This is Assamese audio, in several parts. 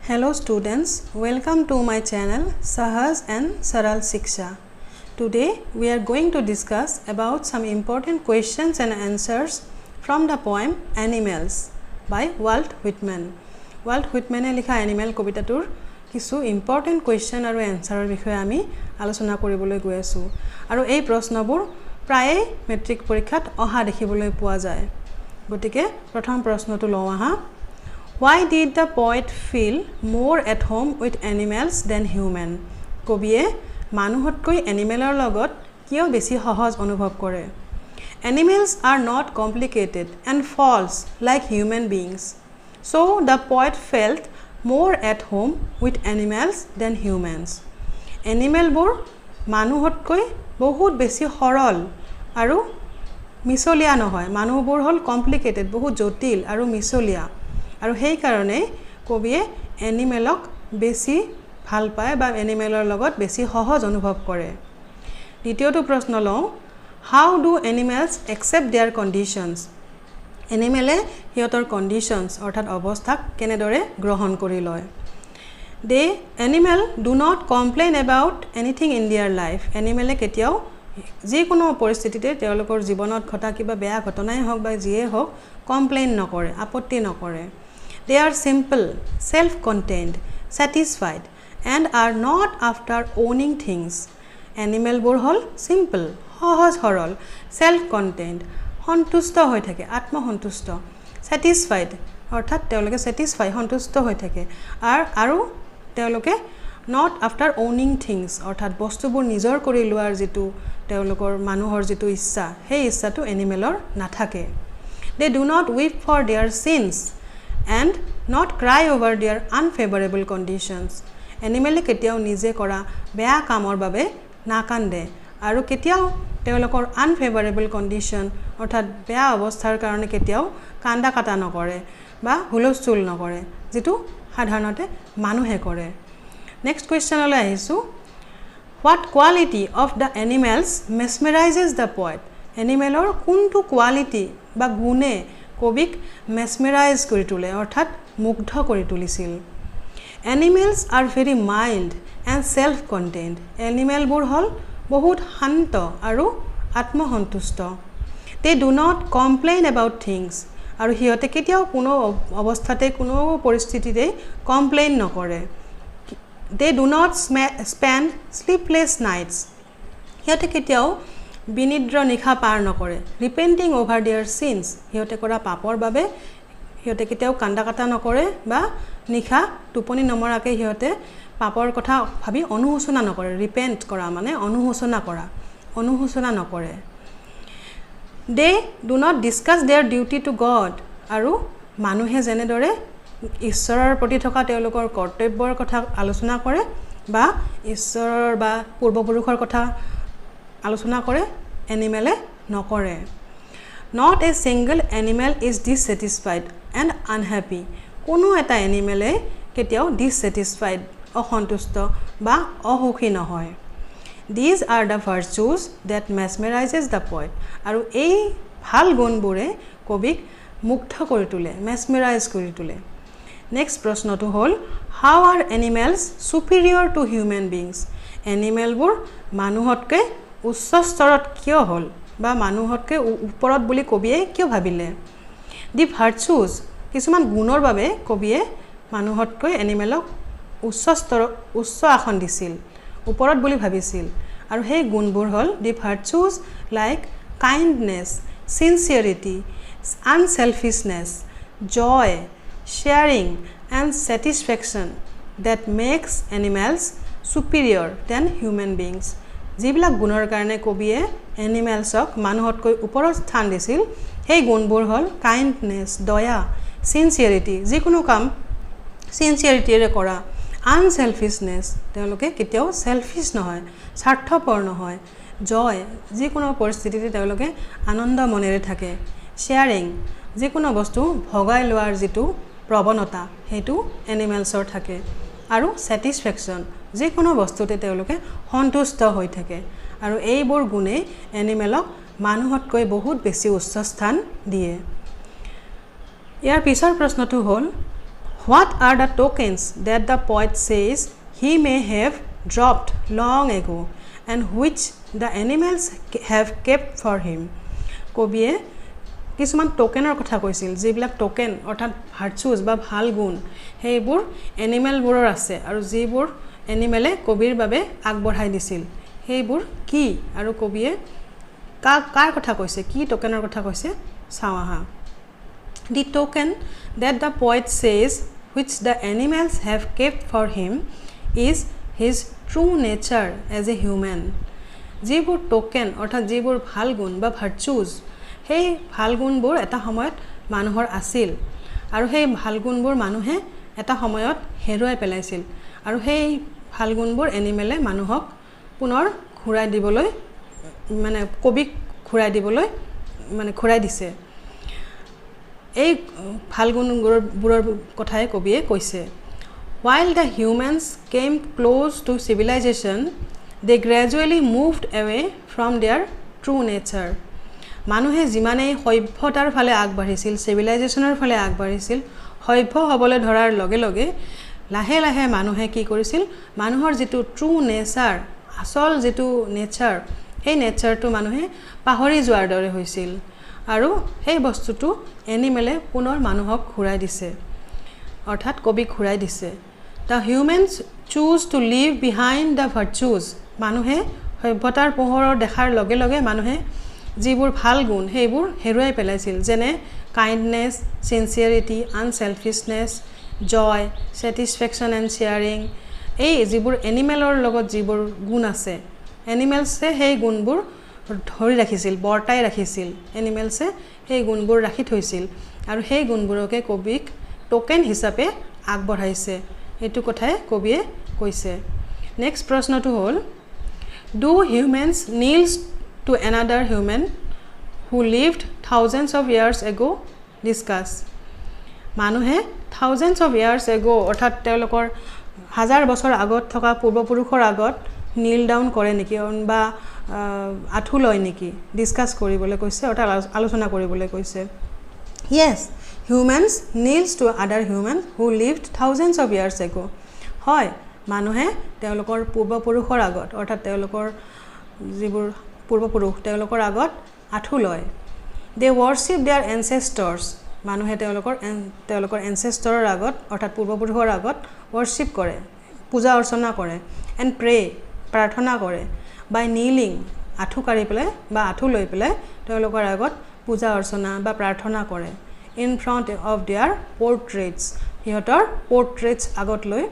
Hello students, welcome to my channel Sahaj and Saral Shiksha. Today we are going to discuss about some important questions and answers from the poem Animals by Walt Whitman. Walt Whitman e likha Animal কবিতাটোৰ কিছু important question আৰু answer বিষয়ে আমি আলোচনা কৰিবলৈ গৈ আছো আৰু এই প্ৰশ্নবোৰ প্ৰায় মেট্ৰিক পৰীক্ষাত অহা দেখিবলৈ পোৱা যায় গতিকে প্ৰথম প্ৰশ্নটো লওঁ আহা Why did the poet feel more at home with animals than human? কবিয়ে মানুহতকৈ এনিমেলৰ লগত কিয় বেছি সহজ অনুভৱ কৰে Animals are not complicated and false like human beings. So the poet felt more at home with animals than humans. Animalবোৰ মানুহতকৈ বহুত বেছি সৰল আৰু মিছলিয়া নহয় মানুহবোৰ হল complicated বহুত জটিল আৰু মিছলিয়া আৰু সেই কাৰণে কবিয়ে এনিমেলক বেছি ভাল পায় বা এনিমেলৰ লগত বেছি সহজ অনুভৱ কৰে দ্বিতীয়টো প্ৰশ্ন লওঁ How do animals accept their conditions? এনিমেলে হিয়তৰ conditions অৰ্থাৎ অৱস্থাক কেনেদৰে গ্ৰহণ কৰি লয় They animal do not complain about anything in their life. এনিমেলে কেতিয়াও যিকোনো পৰিস্থিতিতে তেওঁলোকৰ জীৱনত ঘটা কিবা বেয়া ঘটনাই হওক বা যিয়ে হওক কমপ্লেইন নকৰে আপত্তি নকৰে They are simple, self-contained, satisfied and are not after owning things. Animalবোৰ hall simple, সহজ সৰল, self-contained, সন্তুষ্ট হৈ থাকে আত্মসন্তুষ্ট, satisfied অৰ্থাৎ তেওঁলোকে satisfied সন্তুষ্ট হৈ থাকে আৰু তেওঁলোকে not after owning things অৰ্থাৎ বস্তুবোৰ নিজৰ কৰি লোৱাৰ যেটো তেওঁলোকৰ মানুহৰ যেটো ইচ্ছা সেই ইচ্ছাটো এনিমেলৰ নাথাকে They do not weep for their sins and not cry over their unfavorable conditions. Animal কেতিয়াও নিজে কৰা বেয়া কামৰ বাবে নাকান্দে আৰু কেতিয়াও তেওঁলোকৰ unfavorable condition অৰ্থাৎ বেয়া অৱস্থাৰ কাৰণে কেতিয়াও কান্দা কাটা নকৰে বা হুলস্থুল নকৰে যেটো সাধাৰণতে মানুহে কৰে Next question লৈ আহিছো What quality of the animals mesmerizes the poet? Animalৰ কোনটো কোৱালিটি বা গুণে কবিক mesmerize কৰি তোলে অৰ্থাৎ মুগ্ধ কৰি তুলিছিল Animals are very mild and self-contained. Animalবোৰ হল বহুত শান্ত আৰু আত্মসন্তুষ্ট They do not complain about things. আৰু হিয়তে কেতিয়াও কোনো অৱস্থাতে কোনো পৰিস্থিতিতে কমপ্লেইন নকৰে They do not spend sleepless nights. হিয়তে কেতিয়াও বিনিদ্ৰ নিখা পাৰ নকৰে repenting over their sins হিয়তে কৰা পাপৰ বাবে হিয়তে কেতিয়াও কান্দা কাটা নকৰে বা নিখা টোপনি নমৰাকে হিয়তে পাপৰ কথা ভাবি অনুশোচনা নকৰে repent কৰা মানে অনুশোচনা নকৰে They do not discuss their duty to God আৰু মানুহে যেনেদৰে ঈশ্বৰৰ প্ৰতি থকা তেওঁলোকৰ কৰ্তব্যৰ কথা আলোচনা কৰে বা ঈশ্বৰৰ বা পূৰ্বপুৰুষৰ কথা আলোচনা কৰে এনিমেলে নকৰে Not a single animal is dissatisfied and unhappy. কোনো এটা এনিমেলে কেতিয়াও dissatisfied অসন্তুষ্ট বা অসুখী নহয় These are the virtues that mesmerizes the poet. আৰু এই ভাল গুণবোৰে কবিক মুগ্ধ কৰি তোলে mesmerize কৰি তোলে Next প্ৰশ্নটো হল How are animals superior to human beings? এনিমেলবোৰ মানুহতকৈ উচ্চ স্তৰত কিয় হল বা মানুহতকৈ ওপৰত বুলি কবিয়ে কিয় ভাবিলে The virtues কিছুমান গুণৰ বাবে কবিয়ে মানুহতকৈ এনিমেলক উচ্চ আসন দিছিল ওপৰত বুলি ভাবিছিল আৰু সেই গুণবোৰ হল The virtues like kindness, sincerity, unselfishness, joy, sharing and satisfaction that makes animals superior than human beings. যিবিলাক গুণৰ কাৰণে কবিয়ে এনিমেলছক মানুহতকৈ ওপৰত স্থান দিছিল সেই গুণবোৰ হল কাইণ্ডনেছ দয়া সিনসিয়াৰিটি যিকোনো কাম সিনসিয়াৰিটিৰে কৰা আনসেলফিশনেছ তেওঁলোকে কেতিয়াও সেলফিশ নহয় স্বাৰ্থপৰ নহয় জয় যিকোনো পৰিস্থিতিতে তেওঁলোকে আনন্দ মনেৰে থাকে শেয়াৰিং যিকোনো বস্তু ভগাই লোৱাৰ যেটো প্ৰৱণতা হেতু এনিমেলছৰ থাকে আৰু স্যাটিসফ্যাকশন যিকোনো বস্তুতে তেওঁলোকে সন্তুষ্ট হৈ থাকে আৰু এইবোৰ গুণে এনিমেলক মানুহতকৈ বহুত বেছি উচ্চ স্থান দিয়ে ইয়াৰ পিছৰ প্ৰশ্নটো হল What are the tokens that the poet says he may have dropped long ago and which the animals have kept for him? কবিয়ে কিছুমান টোকেনৰ কথা কৈছিল যিবিলাক টোকেন অৰ্থাৎ ভাৰ্চুজ বা ভাল গুণ সেইবোৰ এনিমেলবোৰৰ আছে আৰু যিবোৰ এনিমেলে কবিৰ বাবে আগবঢ়াই দিছিল সেইবোৰ কি আৰু কবিয়ে কাৰ কথা কৈছে কি টোকেনৰ কথা কৈছে চাওঁ আহা The token that the poet says which the animals have kept for him is his true nature as a human. যিবোৰ টোকেন অৰ্থাৎ যিবোৰ ভাল গুণ বা ভাৰ্চুজ সেই ভাল গুণবোৰ এটা সময়ত মানুহৰ আছিল আৰু সেই ভাল গুণবোৰ মানুহে এটা সময়ত হেৰুৱাই পেলাইছিল আৰু সেই ভাল গুণবোৰ এনিমেলে মানুহক পুনৰ ঘূৰাই দিবলৈ মানে কবিক ঘূৰাই দিবলৈ মানে ঘূৰাই দিছে এই ভাল গুণবোৰৰ কথাই কবিয়ে কৈছে While the humans came close to civilization, they gradually moved away from their true nature. মানুহে যিমানেই সভ্যতাৰ ফালে আগবাঢ়িছিল চিভিলাইজেশ্যনৰ ফালে আগবাঢ়িছিল সভ্য হ'বলৈ ধৰাৰ লগে লগে লাহে লাহে মানুহে কি কৰিছিল মানুহৰ যিটো ট্ৰু নেচাৰ আসল যিটো নেচাৰ সেই নেচাৰটো মানুহে পাহৰি যোৱাৰ দৰে হৈছিল আৰু সেই বস্তুটো এনিমেলে পুনৰ মানুহক ঘূৰাই দিছে অৰ্থাৎ কবিক ঘূৰাই দিছে The humans choose to leave behind the virtues. মানুহে সভ্যতাৰ পোহৰৰ দেখাৰ লগে লগে মানুহে যিবোৰ ভাল গুণ সেইবোৰ হেৰুৱাই পেলাইছিল যেনে kindness sincerity unselfishness joy satisfaction and sharing এই যিবোৰ এনিমেলৰ লগত যিবোৰ গুণ আছে এনিমেলছে সেই গুণবোৰ ধৰি ৰাখিছিল বৰ্তাই ৰাখিছিল এনিমেলছে সেই গুণবোৰ ৰাখি থৈছিল আৰু সেই গুণবোৰকে কবিক টোকেন হিচাপে আগবঢ়াইছে এইটো কথাই কবিয়ে কৈছে নেক্সট প্ৰশ্নটো হ'ল Do humans kneel to another human who lived thousands of years ago? Discuss. মানুহে thousands of years ago অৰ্থাৎ তেওঁলোকৰ হাজাৰ বছৰ আগত থকা পূৰ্বপুৰুষৰ আগত নীল ডাউন কৰে নেকি বা আঠু লয় নেকি ডিসকাস কৰিবলৈ কৈছে অৰ্থাৎ আলোচনা কৰিবলৈ কৈছে Yes, humans kneels to other humans who lived thousands of years ago. হয় মানুহে তেওঁলোকৰ পূৰ্বপুৰুষৰ আগত অৰ্থাৎ তেওঁলোকৰ যিবোৰ পূৰ্বপুৰুষ তেওঁলোকৰ আগত আঠু লয় They worship their ancestors. মানুহে তেওঁলোকৰ এনসেষ্টৰৰ আগত অৰ্থাৎ পূৰ্বপুৰুষৰ আগত worship কৰে পূজা অৰ্চনা কৰে and pray প্ৰাৰ্থনা কৰে by kneeling আঠু কাঢ়ি পেলাই বা আঠু লৈ পেলাই তেওঁলোকৰ আগত পূজা অৰ্চনা বা প্ৰাৰ্থনা কৰে in front of their portraits সিহঁতৰ portraits আগত লৈ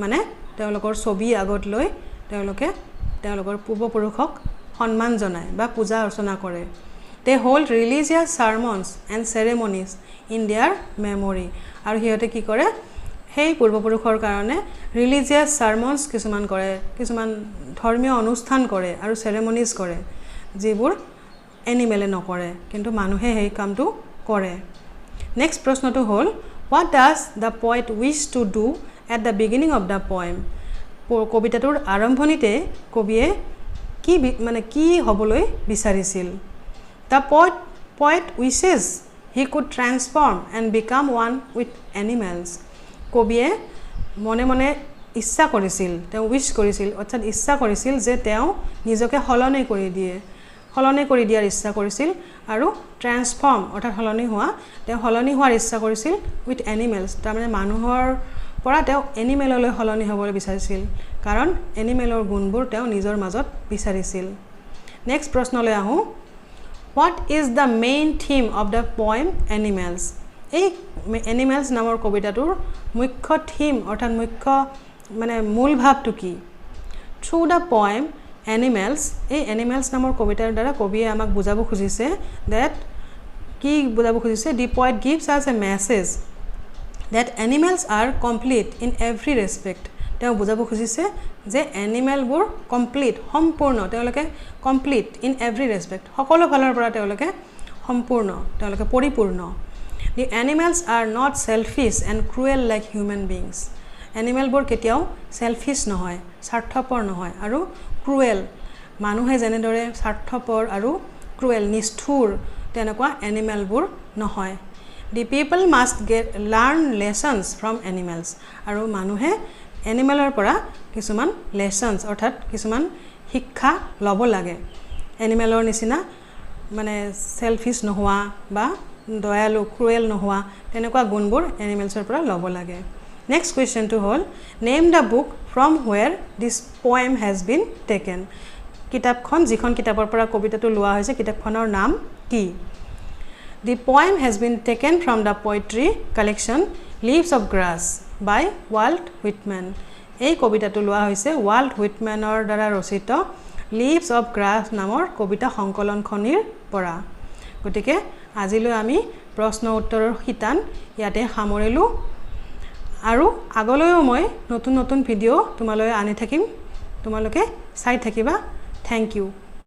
মানে তেওঁলোকৰ ছবি আগত লৈ তেওঁলোকৰ পূৰ্বপুৰুষক সন্মান জনায় বা পূজা অৰ্চনা কৰে They hold religious sermons and ceremonies in their memory আৰু সিহঁতে কি কৰে সেই পূৰ্বপুৰুষৰ কাৰণে ৰিলিজিয়াছ sermons কিছুমান কৰে কিছুমান ধৰ্মীয় অনুষ্ঠান কৰে আৰু ceremonies কৰে যিবোৰ এনিমেলে নকৰে কিন্তু মানুহে সেই কামটো কৰে Next প্ৰশ্নটো হ'ল What does the poet wish to do at the beginning of the poem? কবিতাটোৰ আৰম্ভণিতে কবিয়ে কি হ'বলৈ বিচাৰিছিল The poet wishes he could transform and become one with animals. কবিয়ে মনে মনে ইচ্ছা কৰিছিল তেওঁ উইশ কৰিছিল অৰ্থাৎ ইচ্ছা কৰিছিল যে তেওঁ নিজকে সলনি কৰি দিয়াৰ ইচ্ছা কৰিছিল আৰু ট্ৰান্সফৰ্ম অৰ্থাৎ সলনি হোৱাৰ ইচ্ছা কৰিছিল উইথ এনিমেলছ তাৰমানে মানুহৰ পৰা তেওঁ এনিমেললৈ সলনি হ'বলৈ বিচাৰিছিল কাৰণ এনিমেলৰ গুণবোৰ তেওঁ নিজৰ মাজত বিচাৰিছিল নেক্সট প্ৰশ্নলৈ আহোঁ What is the main theme of the poem Animals? এই Animals নামৰ কবিতাটোৰ মুখ্য থিম অৰ্থাৎ মুখ্য মানে মূল ভাৱটো কি Through the poem Animals এই Animals নামৰ কবিতাৰ দ্বাৰা কবিয়ে আমাক বুজাব খুজিছে The poet gives us a message that animals are complete in every respect তেওঁ বুজাব খুজিছে যে এনিমেলবোৰ কমপ্লিট সম্পূৰ্ণ তেওঁলোকে কমপ্লিট ইন এভৰি ৰেসপেক্ট সকলো ফালৰ পৰা তেওঁলোকে সম্পূৰ্ণ তেওঁলোকে পৰিপূৰ্ণ The animals are not selfish and cruel like human beings এনিমেলবোৰ কেতিয়াও সেলফিশ নহয় স্বাৰ্থপৰ নহয় আৰু ক্ৰুৱেল মানুহে যেনেদৰে স্বাৰ্থপৰ আৰু ক্ৰুৱেল নিষ্ঠুৰ তেনেকুৱা এনিমেলবোৰ নহয় The people must learn lessons from animals. আৰু মানুহে এনিমেলৰ পৰা কিছুমান lessons অৰ্থাৎ কিছুমান শিক্ষা ল'ব লাগে এনিমেলৰ নিচিনা মানে সেলফিশ নোহোৱা বা দয়ালু ক্ৰুয়েল নোহোৱা তেনেকুৱা গুণবোৰ এনিমেলছৰ পৰা ল'ব লাগে নেক্সট কোৱেশ্চনটো হ'ল name the book from where this poem has been taken কিতাপখন যিখন কিতাপৰ পৰা কবিতাটো লোৱা হৈছে কিতাপখনৰ নাম কি The poem has been taken from the poetry collection Leaves of Grass by Walt Whitman. এই কবিতাটো লোৱা হৈছে ওয়াল্ট হুইটম্যানৰ দ্বাৰা ৰচিত Leaves of Grass নামৰ কবিতা সংকলনখনিৰ পৰা গতিকে আজিলৈ আমি প্ৰশ্ন উত্তৰৰ শিতান ইয়াতে সামৰিলো আৰু আগলৈও মই নতুন নতুন ভিডিও তোমালৈ আনি থাকিম তোমালোকে চাই থাকিবা থ্যাংক ইউ